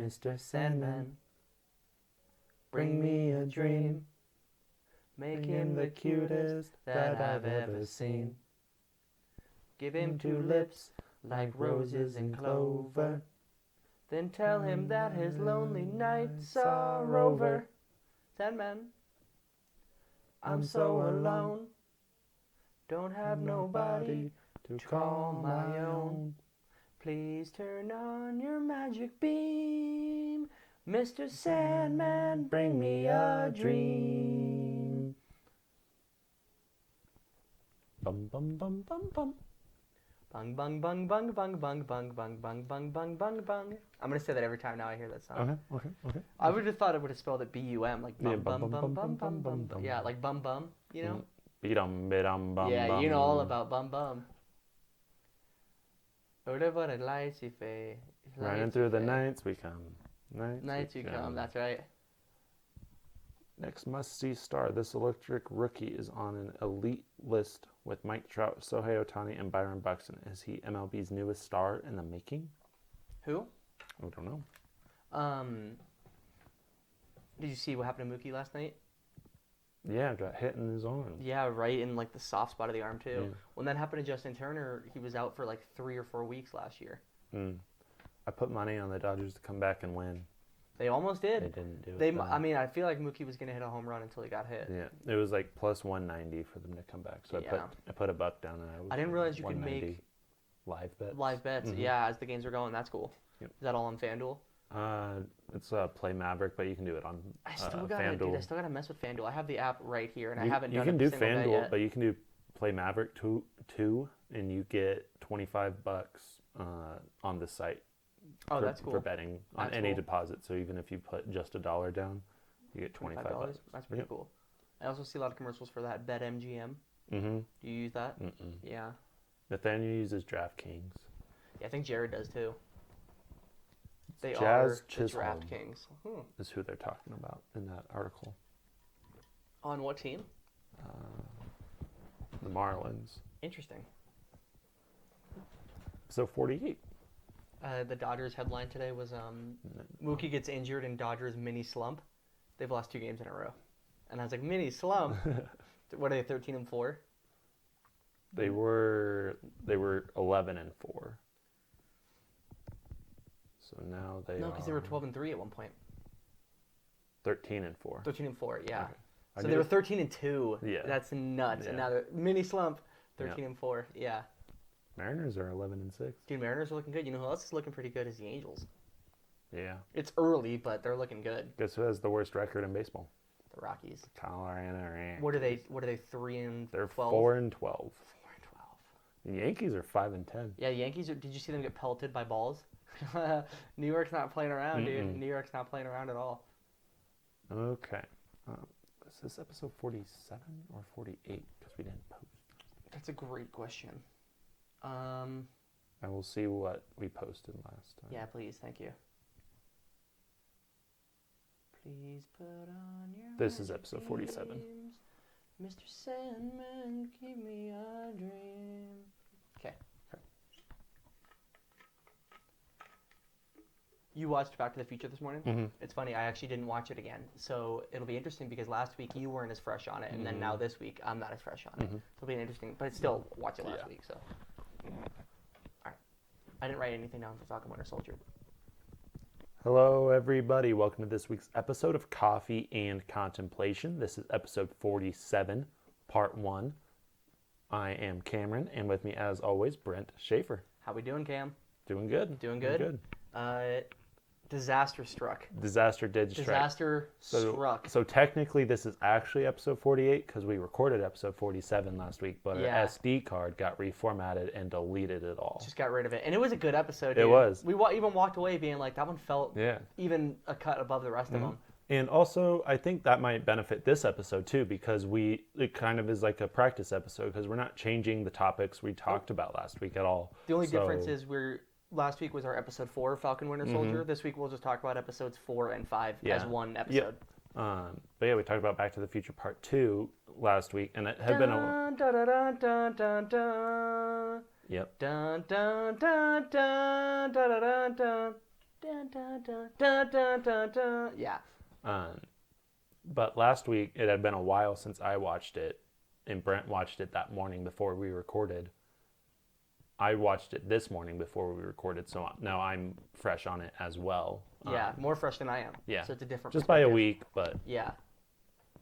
Mr. Sandman, bring me a dream. Make him the cutest that I've ever seen. Give him two lips like roses and clover. Then tell him that his lonely nights are over. Sandman, I'm so alone. Don't have nobody to call my own. Please turn on your magic beam. Mr. Sandman, bring me a dream. Bum bum bum bum bum. Bung bung bung bung bung bung bung bung bung bung bung bung bung. I'm gonna say that every time now I hear that song. Okay. I would have thought it would have spelled it B-U-M, like bum bum bum bum bum bum. Yeah, like bum bum, you know? Be-dum, be-dum, bum, Yeah, bum. you know all about bum bum. Whatever it lights you fade. Running through the nights we come. Nights you come, that's right. Next must-see star. This electric rookie is on an elite list with Mike Trout, Shohei Ohtani, and Byron Buxton. Is he MLB's newest star in the making? Who? I don't know. Did you see what happened to Mookie last night? Yeah, got hit in his arm. Yeah, right in like the soft spot of the arm too. Yeah. When that happened to Justin Turner, he was out for like 3 or 4 weeks last year. I put money on the Dodgers to come back and win. They almost did. They didn't do it. I mean, I feel like Mookie was gonna hit a home run until he got hit. Yeah, it was like plus 190 for them to come back. So I put a buck down and I didn't realize you could make live bets. Live bets, yeah, as the games are going. That's cool. Yep. Is that all on FanDuel? It's Play Maverick, but you can do it on FanDuel. Dude, I still gotta mess with FanDuel. I have the app right here, and I haven't done it. You can do FanDuel FanDuel, but you can do Play Maverick too, and you get $25 on the site. Oh, that's cool. For betting on any deposit. So even if you put just $1 down, you get $25. That's pretty cool. I also see a lot of commercials for that BetMGM. Mm-hmm. Do you use that? Mm-mm. Yeah. Nathaniel uses DraftKings. Yeah, I think Jared does too. They Jazz are the Chisholm DraftKings. is who they're talking about in that article. On what team? The Marlins. Interesting. So 48. The Dodgers headline today was Mookie gets injured in Dodgers mini slump. They've lost 2 games in a row. And I was like, mini slump? What are they, 13-4? They were 11-4. So now they No, because they were 12-3 at one point. 13-4. 13-4, yeah. Okay. So they were 13-2. Yeah. That's nuts. Yeah. And now they're mini slump, 13-4. Yeah. Mariners are 11-6. Dude, Mariners are looking good. You know who else is looking pretty good is the Angels. Yeah. It's early, but they're looking good. Guess who has the worst record in baseball? The Rockies. Colorado Rockies. What are they? 3-12? They're 4-12. 4-12. The Yankees are 5-10. Yeah, Yankees. Did you see them get pelted by balls? New York's not playing around, dude. New York's not playing around at all. Okay. Is this episode 47 or 48? Because we didn't post. That's a great question. I will see what we posted last time. Yeah, please. Thank you. Please put on your This is episode 47. dreams. Mr. Sandman, give me a dream. Okay. You watched Back to the Future this morning? Mm-hmm. It's funny, I actually didn't watch it again. So it'll be interesting because last week you weren't as fresh on it, and then now this week I'm not as fresh on it. So it'll be interesting, but it's still watch it last week, so. Alright. I didn't write anything down for Falcon Winter Soldier. Hello, everybody. Welcome to this week's episode of Coffee and Contemplation. This is episode 47, part 1. I am Cameron, and with me, as always, Brent Schaefer. How we doing, Cam? Doing good. Doing good? Disaster struck. Disaster did strike. Disaster struck. So technically, this is actually episode 48 because we recorded episode 47 last week, but Yeah. our SD card got reformatted and deleted it all. Just got rid of it. And it was a good episode, dude. It was. We even walked away being like, that one felt even a cut above the rest of them. And also, I think that might benefit this episode too, because it kind of is like a practice episode because we're not changing the topics we talked about last week at all. The only difference is last week was our episode 4, Falcon Winter Soldier. This week we'll just talk about episodes 4 and 5 as one episode. But yeah, we talked about Back to the Future Part 2 last week, and it had been a... Dun, dun, dun, dun, dun, dun. Yep. Dun, dun, dun, dun, dun, dun, dun, dun. Dun, dun, dun, dun, dun, dun, dun. Yeah. But last week, it had been a while since I watched it, and Brent watched it that morning before we recorded. I watched it this morning before we recorded, so now I'm fresh on it as well. Yeah, more fresh than I am. Yeah. So it's a different Just by a perspective. week, but... Yeah.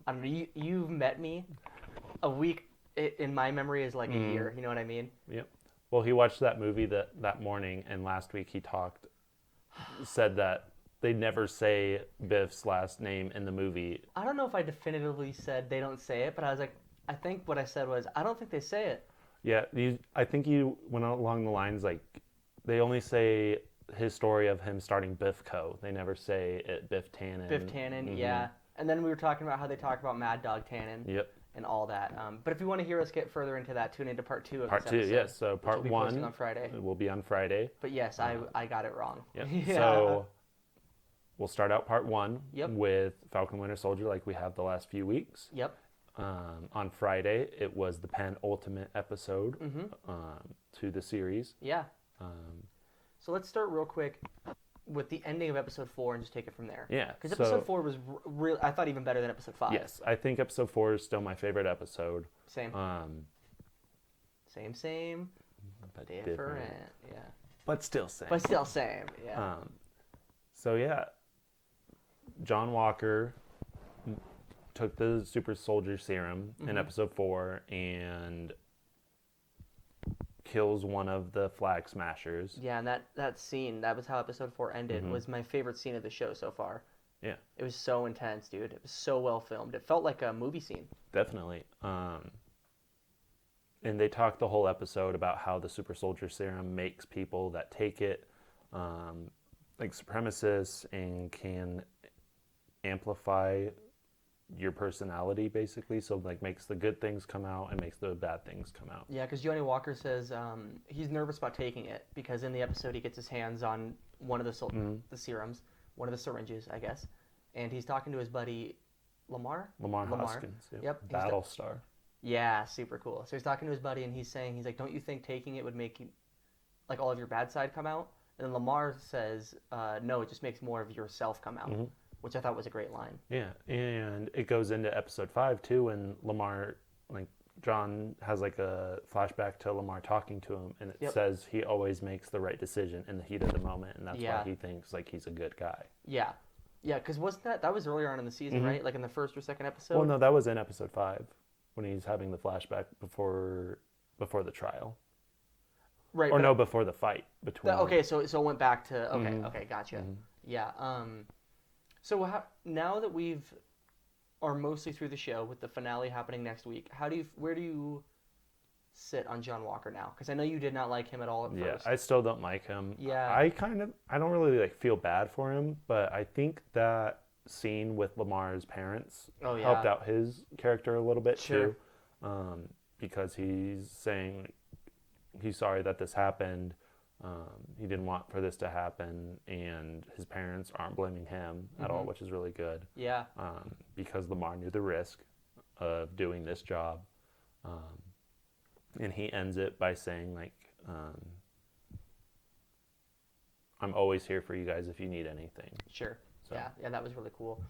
I mean, you've met me. A week in my memory is like a year. You know what I mean? Yep. Well, he watched that movie that morning, and last week he said that they never say Biff's last name in the movie. I don't know if I definitively said they don't say it, but I was like, I think what I said was, I don't think they say it. Yeah, I think you went along the lines like they only say his story of him starting Biff Co. They never say it Biff Tannen. Biff Tannen, yeah. And then we were talking about how they talk about Mad Dog Tannen. Yep. And all that. But if you want to hear us get further into that, tune into part 2 of Part this 2, episode. yes. So part which will be 1 posting on Friday. will be on Friday. But yes, I got it wrong. Yep. Yeah. So we'll start out part 1 Yep. with Falcon Winter Soldier like we have the last few weeks. Yep. On Friday, it was the penultimate episode to the series. Yeah. So let's start real quick with the ending of episode 4 and just take it from there. Yeah. Because episode 4 was real. I thought even better than episode 5. Yes, I think episode 4 is still my favorite episode. Same. Same. But Different. Yeah. But still same. But still same. Yeah. So yeah, John Walker took the super soldier serum in episode 4 and kills one of the flag smashers. Yeah, and that scene, that was how episode 4 ended, was my favorite scene of the show so far. Yeah. It was so intense, dude. It was so well filmed. It felt like a movie scene. Definitely. And they talked the whole episode about how the super soldier serum makes people that take it like supremacists and can amplify your personality, basically. So like makes the good things come out and makes the bad things come out. Yeah, because Johnny Walker says he's nervous about taking it because in the episode he gets his hands on one of the serums, one of the syringes, I guess, and he's talking to his buddy Lamar Hoskins. Yep. Battlestar. Yeah, super cool. So he's talking to his buddy and he's like, don't you think taking it would make you, like, all of your bad side come out? And then Lamar says, no, it just makes more of yourself come out, which I thought was a great line. Yeah, and it goes into episode 5 too, and Lamar, like John has like a flashback to Lamar talking to him, and it says he always makes the right decision in the heat of the moment, and that's why he thinks like he's a good guy. Yeah, because wasn't that was earlier on in the season, right? Like in the first or second episode. Well, no, that was in episode 5 when he's having the flashback before the trial. Right. Or no, before the fight between. Okay, so it went back to okay, gotcha. Yeah. So now that are mostly through the show with the finale happening next week, where do you sit on John Walker now? Because I know you did not like him at all at first. Yeah, I still don't like him. Yeah. I don't really like feel bad for him, but I think that scene with Lamar's parents helped out his character a little bit too, because he's saying he's sorry that this happened. He didn't want for this to happen, and his parents aren't blaming him at all, which is really good. Yeah. Because Lamar knew the risk of doing this job, and he ends it by saying like, "I'm always here for you guys if you need anything." Sure. So. Yeah, that was really cool.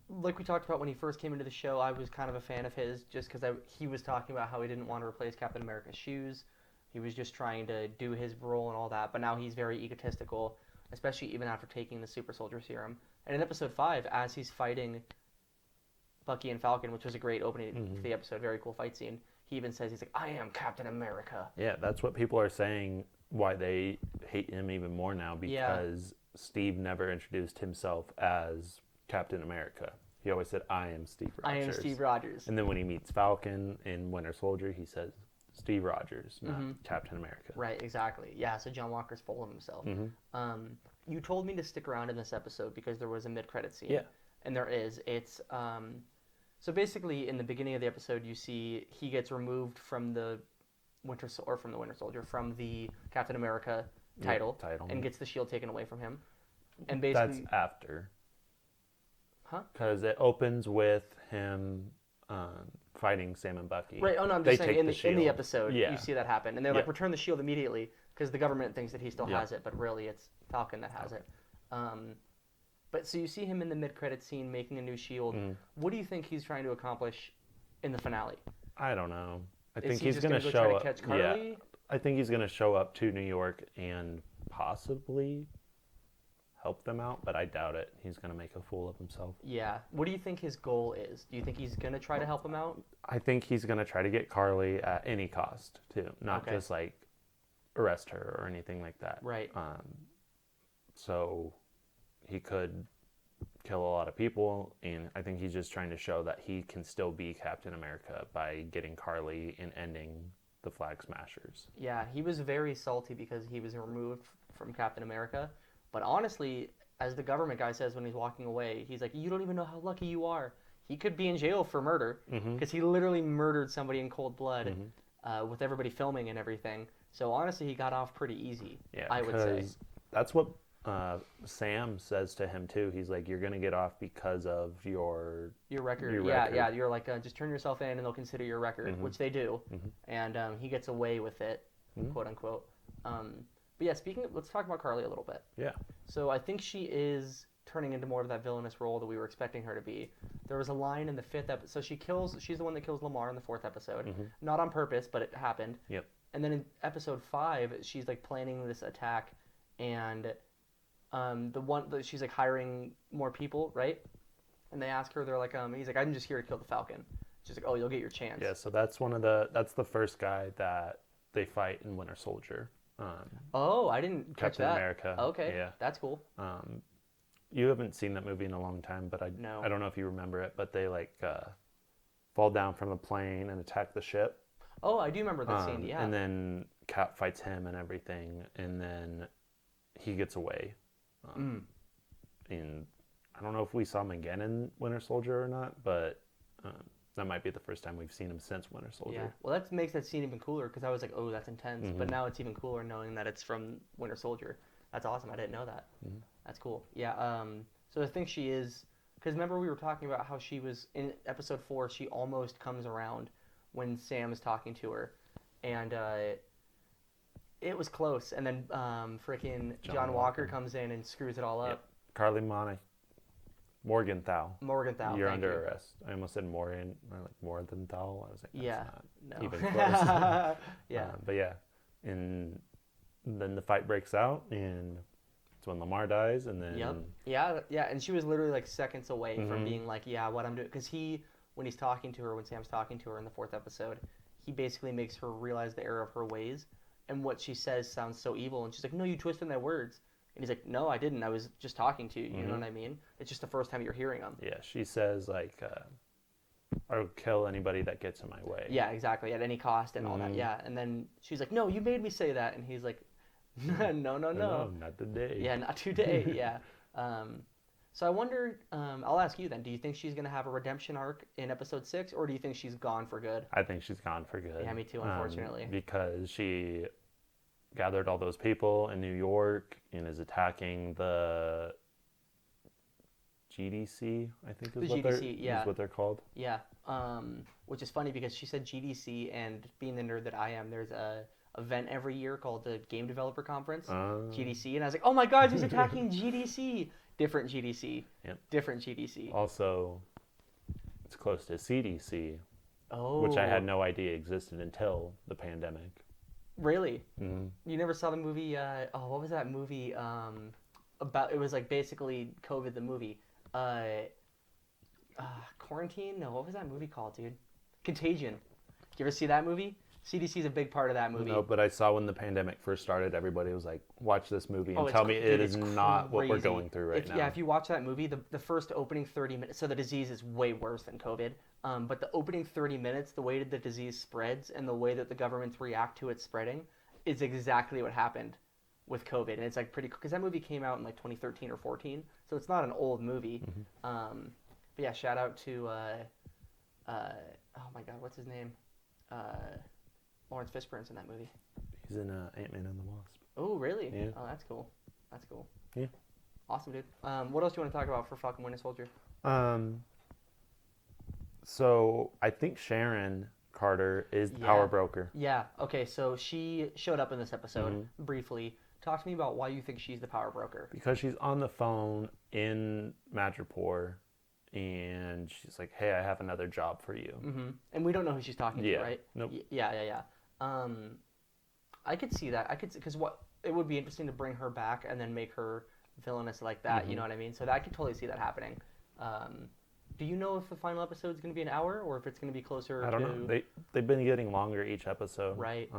Like we talked about when he first came into the show, I was kind of a fan of his just because he was talking about how he didn't want to replace Captain America's shoes. He was just trying to do his role and all that, but now he's very egotistical, especially even after taking the super soldier serum. And in episode 5, as he's fighting Bucky and Falcon, which was a great opening to the episode, very cool fight scene, he even says, he's like, I am Captain America. Yeah, that's what people are saying, why they hate him even more now, because Steve never introduced himself as Captain America. He always said, I am Steve Rogers. I am Steve Rogers. And then when he meets Falcon in Winter Soldier, he says Steve Rogers, not Captain America. Right, exactly. Yeah, so John Walker's full of himself. You told me to stick around in this episode because there was a mid-credit scene. Yeah. And there is. It's so basically in the beginning of the episode, you see he gets removed from the Winter Soldier, from the Captain America title. And gets the shield taken away from him. And basically that's after. Huh? Because it opens with him fighting Sam and Bucky. Right. Oh no, I'm just saying in the episode you you see that happen, and they're like, return the shield immediately. because the government thinks that he still Yeah. has it, but really it's Falcon that has it. But so you see him in the mid-credit scene making a new shield. What do you think he's trying to accomplish in the finale? I don't know. I Is think he he's just going gonna to go try show to up. catch Yeah, Carly? I think he's going to show up to New York and possibly help them out, but I doubt it. He's going to make a fool of himself. Yeah. What do you think his goal is? Do you think he's gonna try to help him out? I think he's going to try to get Carly at any cost, too. Not Okay. just like arrest her or anything like that. Right. So he could kill a lot of people, and I think he's just trying to show that he can still be Captain America by getting Carly and ending the Flag Smashers. Yeah, he was very salty because he was removed from Captain America. But honestly, as the government guy says when he's walking away, he's like, "You don't even know how lucky you are." He could be in jail for murder because he literally murdered somebody in cold blood with everybody filming and everything. So honestly, he got off pretty easy. Yeah, I would say. that's what Sam says to him too. He's like, "You're gonna get off because of your record. Your Yeah, record. yeah. You're like, just turn yourself in and they'll consider your record, which they do. And he gets away with it, quote unquote. But yeah, let's talk about Carly a little bit. yeah." So I think she is turning into more of that villainous role that we were expecting her to be. There was a line in the 5th episode. So she's the one that kills Lamar in the 4th episode. Not on purpose, but it happened. Yep. And then in episode 5, she's like planning this attack, and she's like hiring more people, right? And they ask her, they're like, he's like, "I'm just here to kill the Falcon." She's like, "Oh, you'll get your chance." Yeah, so that's the first guy that they fight in Winter Soldier. Oh, I didn't catch Captain that. America. Okay, Yeah. that's cool. You haven't seen that movie in a long time, but No. I don't know if you remember it, but they like fall down from the plane and attack the ship. Oh, I do remember that scene. Yeah. And then Cap fights him and everything, and then he gets away. And I don't know if we saw him again in Winter Soldier or not, but that might be the first time we've seen him since Winter Soldier. Yeah. Well, that makes that scene even cooler because I was like, "Oh, that's intense." But now it's even cooler knowing that it's from Winter Soldier. That's awesome. I didn't know that. That's cool. Yeah. So I think she is, because remember we were talking about how she was in episode 4. She almost comes around when Sam is talking to her, and it was close. And then freaking John Walker comes in and screws it all up. Yep. Carly Morgenthau. Morgenthau. You're thank under you. arrest. I almost said Morgan, or like Morgenthau. I was like, that's Yeah. not No. even close. Yeah. But yeah, and then the fight breaks out, and it's when Lamar dies, and then Yep. Yeah. And she was literally like seconds away from being like, "Yeah, what I'm doing," because when he's talking to her, when Sam's talking to her in the 4th episode, he basically makes her realize the error of her ways, and what she says sounds so evil, and she's like, "No, you twisted my words," and he's like, "No, I didn't. I was just talking to you." You know what I mean? It's just the first time you're hearing them. yeah, she says like, "I'll kill anybody that gets in my way." Yeah, exactly. At any cost and all that. Yeah, and then she's like, "No, you made me say that," and he's like, "No, no, no." No, not today. Yeah, not today. Yeah. So I wonder. I'll ask you then. Do you think she's gonna have a redemption arc in episode 6, or do you think she's gone for good? I think she's gone for good. Yeah, me too, unfortunately. Because she gathered all those people in New York and is attacking the GDC, I think is, The what, GDC, yeah. is what they're called. Yeah. Which is funny because she said GDC, and being the nerd that I am, there's a event every year called the Game Developer Conference, GDC, and I was like, "Oh my God, she's attacking GDC." Different GDC. Yep. Different GDC. Also, it's close to CDC, Oh. which I had no idea existed until the pandemic. Really? You never saw the movie? What was that movie? About, it was like basically COVID the movie. Quarantine? No, what was that movie called, dude? Contagion. Did you ever see that movie? CDC is a big part of that movie. No, but I saw when the pandemic first started, everybody was like, "Watch this movie and it's tell me dude, it it's is not what we're crazy. going through right now." Yeah, if you watch that movie, the first opening 30 minutes, so the disease is way worse than COVID, but the opening 30 minutes, the way that the disease spreads and the way that the governments react to it spreading is exactly what happened with COVID. And it's like pretty, because that movie came out in like 2013 or 14, so it's not an old movie. But yeah, shout out to, oh my God, what's his name? Lawrence Fishburne's in that movie. He's in Ant-Man and the Wasp. Oh, really? Yeah. Oh, that's cool. That's cool. Yeah. Awesome, dude. What else do you want to talk about for Falcon Winter Soldier? So I think Sharon Carter is the Yeah. power broker. Yeah. Okay. So she showed up in this episode Mm-hmm. briefly. Talk to me about why you think she's the power broker. Because she's on the phone in Madripoor, and she's like, "Hey, I have another job for you." Mm-hmm. And we don't know who she's talking Yeah. to, right? Nope. Yeah. I could see that. Because what it would be interesting to bring her back and then make her villainous like that. You know what I mean? So I could totally see that happening. Do you know if the final episode is going to be an hour or if it's going to be closer? I don't know. They've been getting longer each episode. Right.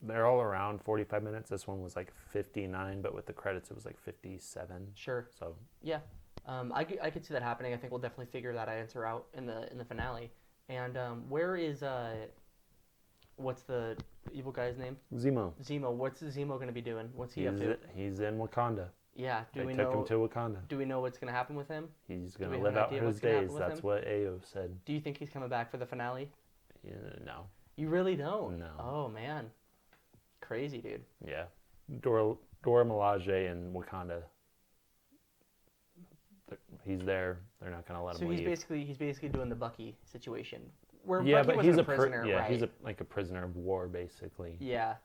They're all around 45 minutes. This one was like 59, but with the credits, it was like 57. Sure. So yeah, I could see that happening. I think we'll definitely figure that answer out in the finale. And where is what's the evil guy's name? Zemo. Zemo. What's Zemo going to be doing? What's he up to? He's in Wakanda. Yeah. They took him to Wakanda. Do we know what's going to happen with him? He's going we to have live an out idea his what's gonna happen days. with That's him? what Ao said. Do you think he's coming back for the finale? No. You really don't? No. Oh man, crazy dude. Yeah. Dora Milaje in Wakanda. He's there. They're not going to let him leave. He's basically doing the Bucky situation. Where Yeah, Bucky but wasn't he's a prisoner, right? he's like a prisoner of war, basically. Yeah.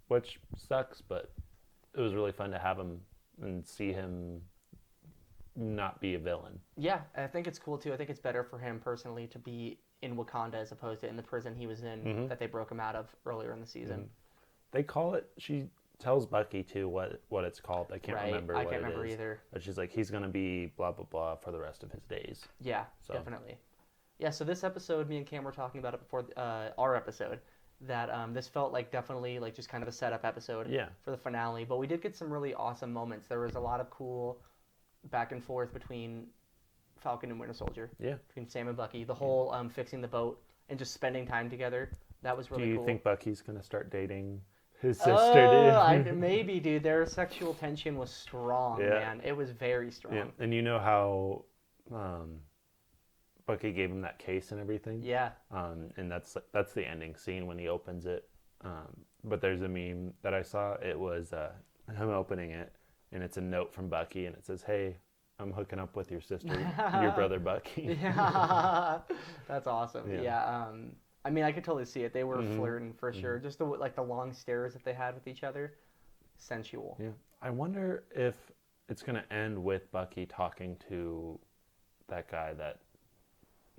Which sucks, but it was really fun to have him and see him not be a villain. Yeah, I think it's cool too. I think it's better for him personally to be in Wakanda as opposed to in the prison he was in that they broke him out of earlier in the season. They call it. She tells Bucky too what it's called. I can't remember. I can't remember either. But she's like, he's gonna be blah blah blah for the rest of his days. Yeah, definitely. Yeah, so this episode, me and Cam were talking about it before our episode. That this felt like definitely like just kind of a setup episode for the finale. But we did get some really awesome moments. There was a lot of cool back and forth between Falcon and Winter Soldier. Yeah. Between Sam and Bucky. The whole fixing the boat and just spending time together. That was really cool. Do you think Bucky's going to start dating his sister, dude? Maybe, dude. Their sexual tension was strong, man. It was very strong. Yeah. And you know how Bucky gave him that case and everything? Yeah. And that's the ending scene when he opens it. But there's a meme that I saw. It was him opening it, and it's a note from Bucky, and it says, "Hey, I'm hooking up with your sister, your brother Bucky." Yeah, that's awesome. Yeah. I mean, I could totally see it. They were flirting for sure. Just the long stares that they had with each other, sensual. Yeah. I wonder if it's gonna end with Bucky talking to that guy that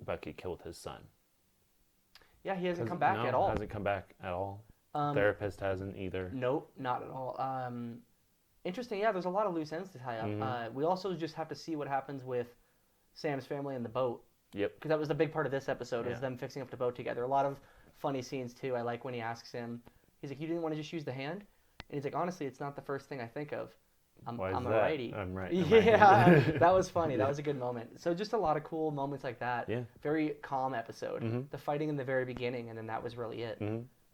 Bucky killed his son. Yeah, he hasn't come back at all. Hasn't come back at all. Therapist hasn't either. Nope, not at all. Interesting. Yeah, there's a lot of loose ends to tie up. We also just have to see what happens with Sam's family and the boat. Yep. Because that was the big part of this episode, is them fixing up the boat together. A lot of funny scenes, too. I like when he asks him, he's like, "You didn't want to just use the hand?" And he's like, "Honestly, it's not the first thing I think of. I'm a righty." I'm right. Yeah, that was funny. That was a good moment. So just a lot of cool moments like that. Yeah. Very calm episode. The fighting in the very beginning, and then that was really it.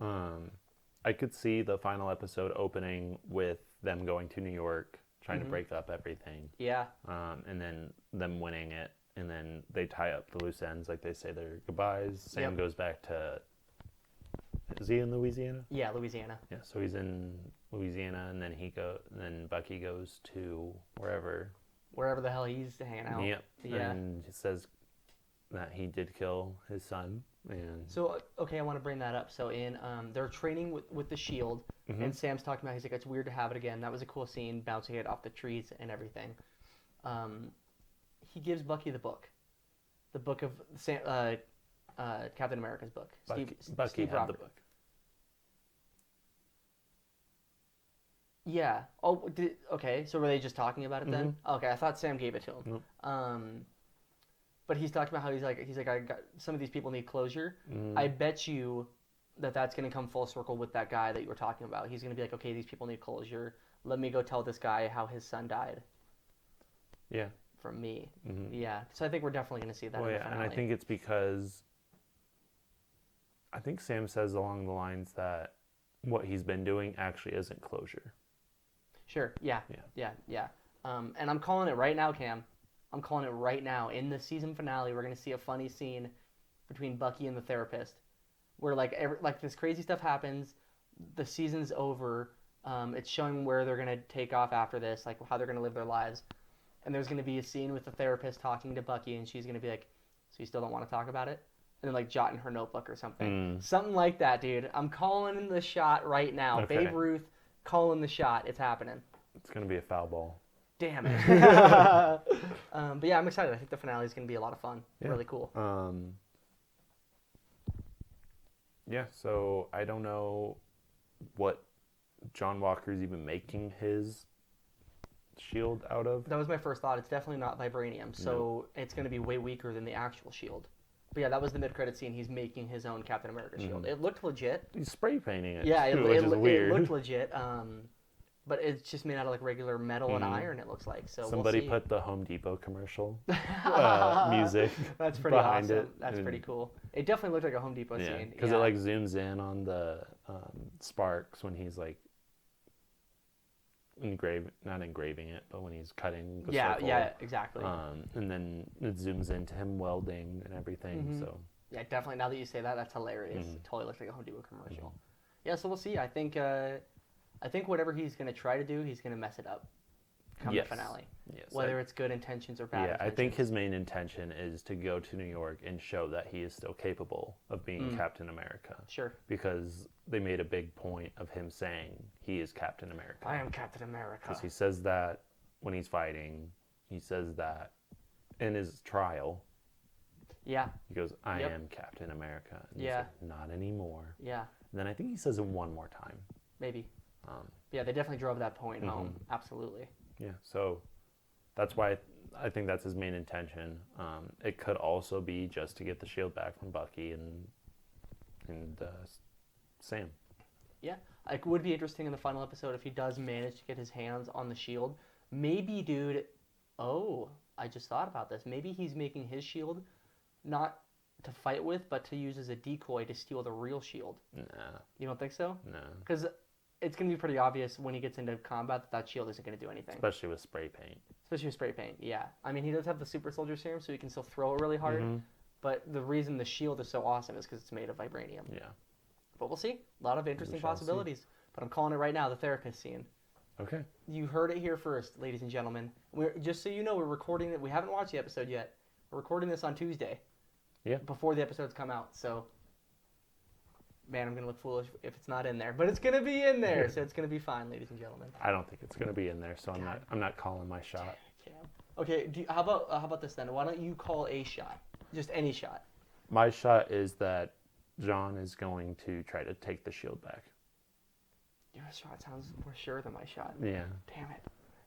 I could see the final episode opening with them going to New York, trying to break up everything. Yeah. And then them winning it, and then they tie up the loose ends, like they say their goodbyes. Sam goes back to. Is he in Louisiana? Yeah, Louisiana. Yeah, so he's in Louisiana, and then Bucky goes to wherever the hell he's hanging out. Yep. Yeah. And he says that he did kill his son. And so, okay, I want to bring that up. So they're training with the shield, and Sam's talking about, he's like, "It's weird to have it again." That was a cool scene, bouncing it off the trees and everything. He gives Bucky the book of Captain America's book. Bucky had the book. Yeah. Oh, okay. So were they just talking about it then? Okay, I thought Sam gave it to him. Nope. But he's talking about how he's like, I got some of these people need closure. I bet you that's going to come full circle with that guy that you were talking about. He's going to be like, okay, these people need closure. Let me go tell this guy how his son died. Yeah. From me. Yeah. So I think we're definitely going to see that. Well, yeah, and I think it's because I think Sam says along the lines that what he's been doing actually isn't closure. Sure. Yeah. And I'm calling it right now, Cam. I'm calling it right now. In the season finale, we're going to see a funny scene between Bucky and the therapist where like this crazy stuff happens. The season's over. It's showing where they're going to take off after this, like how they're going to live their lives. And there's going to be a scene with the therapist talking to Bucky, and she's going to be like, "So you still don't want to talk about it?" then like jot in her notebook or something. Mm. Something like that, dude. I'm calling the shot right now. Okay. Babe Ruth calling the shot. It's happening. It's gonna be a foul ball. Damn it. But yeah, I'm excited. I think the finale is going to be a lot of fun. Yeah. Really cool. Yeah, so I don't know what John Walker's even making his shield out of. That was my first thought. It's definitely not vibranium, so it's going to be way weaker than the actual shield. But yeah, that was the mid-credit scene. He's making his own Captain America shield. It looked legit. He's spray painting it. Yeah, which is weird. It looked legit. But it's just made out of like regular metal and iron. It looks like. So somebody we'll see. put the Home Depot commercial music. That's pretty behind awesome. it. That's pretty cool. It definitely looked like a Home Depot scene. Because it like zooms in on the sparks when he's like not engraving it, but when he's cutting the circle. Yeah, exactly. And then it zooms into him welding and everything. So yeah, definitely. Now that you say that, that's hilarious. It totally looks like a Home Depot commercial. Yeah, so we'll see. I think whatever he's going to try to do, he's going to mess it up come the finale. Yes. Whether it's good intentions or bad intentions. I think his main intention is to go to New York and show that he is still capable of being Captain America. Sure. Because they made a big point of him saying he is Captain America. I am Captain America. Because he says that when he's fighting. He says that in his trial. Yeah. He goes, I am Captain America. And yeah. He's like, not anymore. Yeah. And then I think he says it one more time. Maybe. Yeah, they definitely drove that point home. Absolutely. Yeah, so that's why I think that's his main intention. It could also be just to get the shield back from Bucky and Sam. Yeah, it would be interesting in the final episode if he does manage to get his hands on the shield. Maybe, dude, I just thought about this. Maybe he's making his shield not to fight with, but to use as a decoy to steal the real shield. Nah. You don't think so? No. Because it's going to be pretty obvious when he gets into combat that shield isn't going to do anything. Especially with spray paint. Especially with spray paint, yeah. I mean, he does have the super soldier serum, so he can still throw it really hard. But the reason the shield is so awesome is because it's made of vibranium. Yeah. But we'll see. A lot of interesting possibilities. But I'm calling it right now, the therapist scene. Okay. You heard it here first, ladies and gentlemen. Just so you know, we're recording it. We haven't watched the episode yet. We're recording this on Tuesday. Yeah. Before the episodes come out, so... Man, I'm going to look foolish if it's not in there. But it's going to be in there, so it's going to be fine, ladies and gentlemen. I don't think it's going to be in there, so I'm not calling my shot. Okay, how about this then? Why don't you call a shot? Just any shot. My shot is that John is going to try to take the shield back. Your shot sounds more sure than my shot. Yeah. Damn it.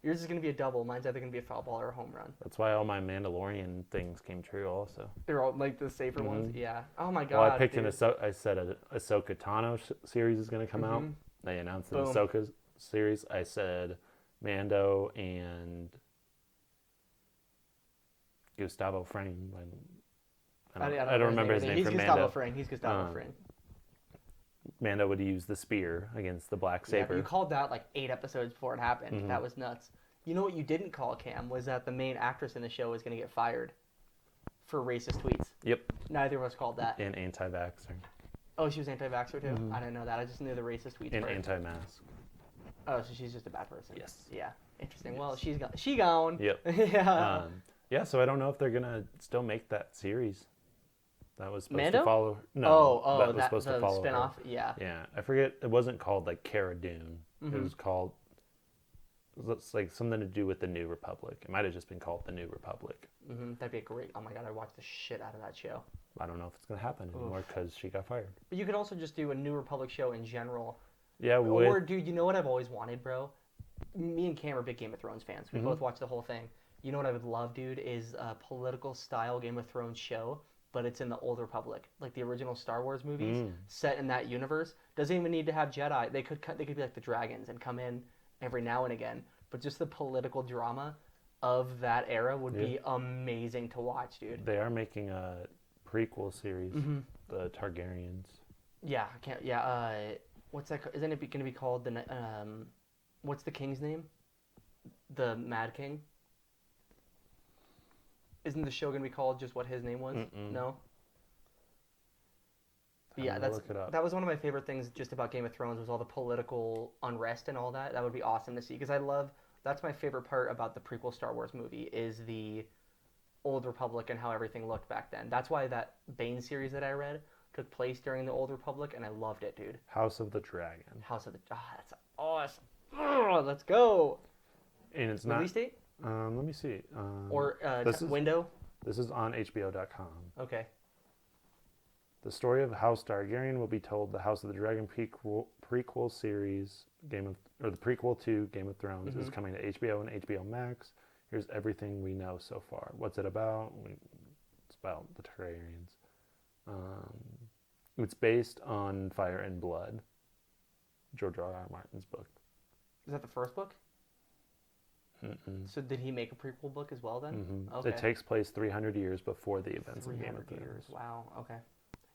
Yours is going to be a double. Mine's either going to be a foul ball or a home run. That's why all my Mandalorian things came true also. They're all like the safer ones? Yeah. Oh my god. Well, I picked I said an Ahsoka Tano series is going to come out. They announced an Ahsoka series. I said Mando and Gustavo Fring. I don't remember his name He's from Gustavo Mando. Fring. He's Gustavo Fring. Mando would use the spear against the black saber. Yeah, you called that like 8 episodes before it happened. That was nuts. You know what you didn't call, Cam, was that the main actress in the show was going to get fired for racist tweets. Yep. Neither of us called that. And anti-vaxxer. Oh, she was anti-vaxxer too? I didn't know that. I just knew the racist tweets. And part. anti-mask. Oh, so she's just a bad person. Yes. Yeah. Interesting. Yes. Well, she's gone. She gone. Yep. Yeah. Yeah, so I don't know if they're going to still make that series. That was supposed Mando? to follow. No, that was supposed the to follow. spin-off. Yeah. Yeah, I forget. It wasn't called like Cara Dune. It was called. It's like something to do with the New Republic. It might have just been called the New Republic. That'd be a great. Oh my god, I watched the shit out of that show. I don't know if it's gonna happen anymore because she got fired. But you could also just do a New Republic show in general. Yeah. Or dude, you know what I've always wanted, bro? Me and Cam are big Game of Thrones fans. We both watched the whole thing. You know what I would love, dude, is a political style Game of Thrones show. But it's in the Old Republic, like the original Star Wars movies, set in that universe. Doesn't even need to have Jedi. They could be like the dragons and come in every now and again. But just the political drama of that era would be amazing to watch, dude. They are making a prequel series, the Targaryens. Yeah, I can't. Yeah, what's that? Isn't it going to be called the? What's the king's name? The Mad King. Isn't the show going to be called just what his name was? No? But yeah, that was one of my favorite things just about Game of Thrones was all the political unrest and all that. That would be awesome to see because that's my favorite part about the prequel Star Wars movie is the Old Republic and how everything looked back then. That's why that Bane series that I read took place during the Old Republic, and I loved it, dude. House of the Dragon. House of the... that's awesome. Let's go. And it's Release date? Let me see. Or window? This is on HBO.com. Okay. The story of House Targaryen will be told. The House of the Dragon prequel series, the prequel to Game of Thrones, is coming to HBO and HBO Max. Here's everything we know so far. What's it about? It's about the Targaryens. It's based on Fire and Blood, George R.R. Martin's book. Is that the first book? Mm-mm. So did he make a prequel book as well then? Mm-hmm. Okay. It takes place 300 years before the events of Game of Thrones. Years. Wow, okay.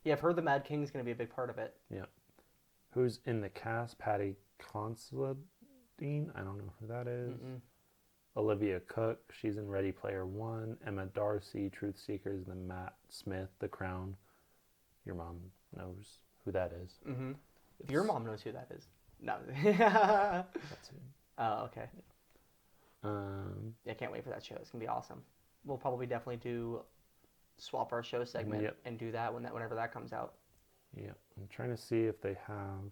Yeah, I've heard the Mad King's going to be a big part of it. Yeah. Who's in the cast? Patty Considine? I don't know who that is. Mm-mm. Olivia Cook, she's in Ready Player One. Emma Darcy, Truth Seekers, and then Matt Smith, The Crown. Your mom knows who that is. Mm-hmm. Your mom knows who that is. No. That's it. Oh, okay. Yeah, I can't wait for that show. It's gonna be awesome. We'll probably definitely swap our show segment and do that whenever that comes out. Yeah, I'm trying to see if they have.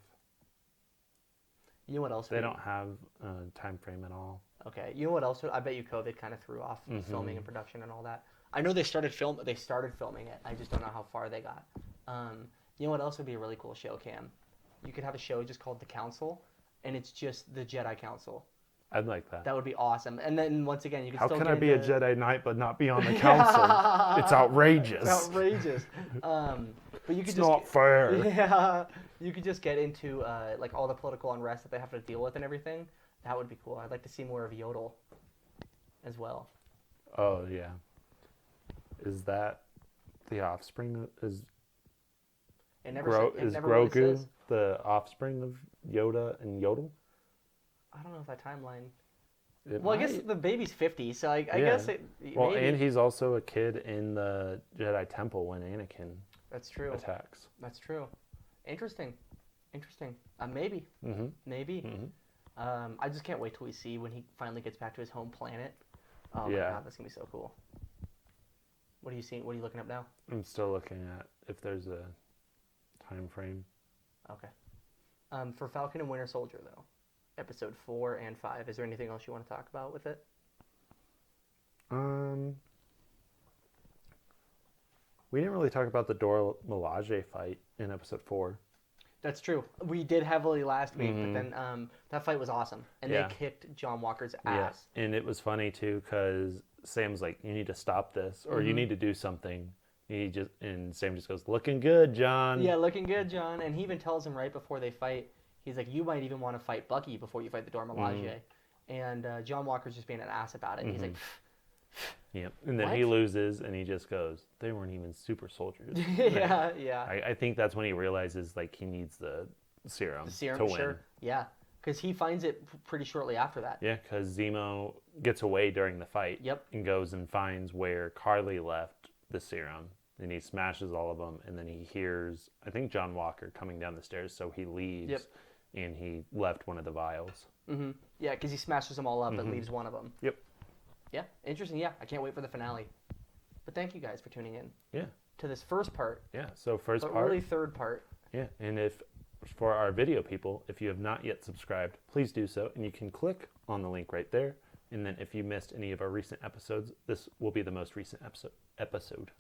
You know what else? They don't have a time frame at all. Okay. You know what else? I bet you COVID kind of threw off filming and production and all that. I know they started filming it. I just don't know how far they got. You know what else would be a really cool show, Cam? You could have a show just called The Council, and it's just the Jedi Council. I'd like that. That would be awesome. And then once again, you could How still can get I be a Jedi Knight but not be on the council? It's outrageous. It's outrageous. But you could it's not fair. Yeah, you could just get into like all the political unrest that they have to deal with and everything. That would be cool. I'd like to see more of Yodel as well. Oh yeah. Is that the offspring? Is Grogu the offspring of Yoda and Yodel? I don't know if that timeline. I guess the baby's 50, so I guess it. Well, maybe. and he's also a kid in the Jedi Temple when Anakin. That's true. Attacks. That's true. Interesting. Maybe. Mm-hmm. Maybe. Mm-hmm. I just can't wait till we see when he finally gets back to his home planet. Oh yeah. my god, that's gonna be so cool. What are you seeing? What are you looking up now? I'm still looking at if there's a time frame. Okay. For Falcon and Winter Soldier, though, episode 4 and 5, is there anything else you want to talk about with it? We didn't really talk about the Dora Milaje fight in episode 4. That's true. We did heavily last week, but then that fight was awesome, and they kicked John Walker's ass. Yeah, and it was funny too because Sam's like, "You need to stop this, or you need to do something." And Sam just goes, "Looking good, John." Yeah, looking good, John. And he even tells him right before they fight, he's like, "You might even want to fight Bucky before you fight the Dora Milaje." And John Walker's just being an ass about it. He's like, Yep. And then what? he loses, and he just goes, "They weren't even super soldiers." yeah. I think that's when he realizes like he needs the serum to win. Sure. Yeah, because he finds it pretty shortly after that. Yeah, because Zemo gets away during the fight. Yep. And goes and finds where Carly left the serum, and he smashes all of them, and then he hears, I think, John Walker coming down the stairs, so he leaves. Yep. And he left one of the vials. Mm-hmm. Yeah, because he smashes them all up and leaves one of them. Yep. Yeah, interesting. Yeah, I can't wait for the finale. But thank you guys for tuning in. Yeah. To this first part. Yeah. So first but part. Really third part. Yeah, and if for our video people, if you have not yet subscribed, please do so, and you can click on the link right there. And then if you missed any of our recent episodes, this will be the most recent episode.